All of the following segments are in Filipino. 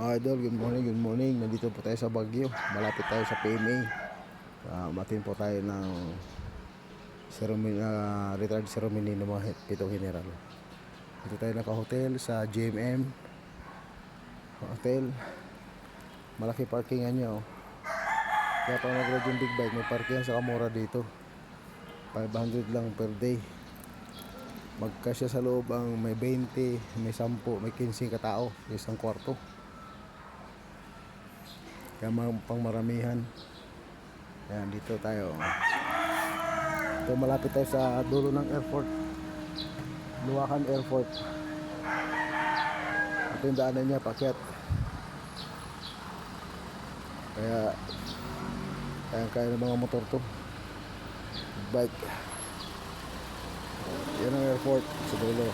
Idol, good morning, good morning. Nandito po tayo sa Baguio. Malapit tayo sa PMA. Matin po tayo ng ceremony, retired ceremony ng mga pitong general. Dito tayo naka-hotel sa GMM Hotel. Malaki parkingan niya, oh. Kaya pag nag-ride yung big bike, may parkingan sa kamura dito. 500 lang per day. Magkasya sa loob ang may 20, may 10, may 15 katao sa isang kwarto. Kaya pang maramihan. Ayan, dito tayo. Ito, malapit tayo sa dulo ng airport, Luwakan Airport. Ito yung daanan niya, pakyat. Kaya ng mga motor to, bike. Yan ang airport sa dulo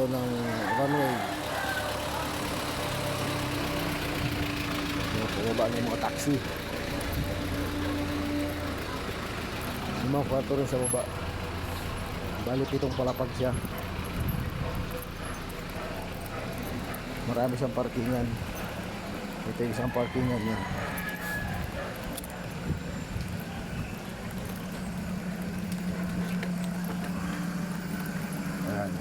ng runway. Pababa ng mga taxi. Yung mga kwarto rin sa baba. Bali 7 palapag siya. Marami siyang parkingan. Ito yung isang parkingan niya. Ayan.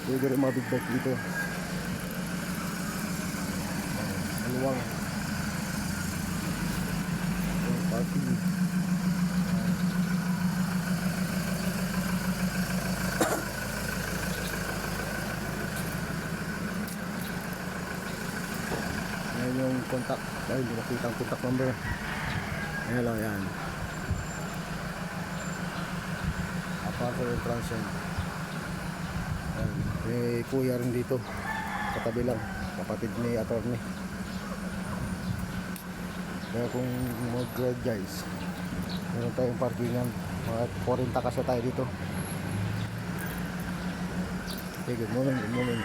Pwede rin mga big bike dito. Maluwang. Parking. Ayan yung contact. Ay, hindi nakita ang contact number. Ayan lang yan. Apartment entrance yan. Ayan. May kuya rin dito. Katabi lang. Kapatid ni attorney. Kaya kung mag-ride guys, meron tayong parkingan. Mga 40 kasya tayo dito. Okay, good morning, good morning.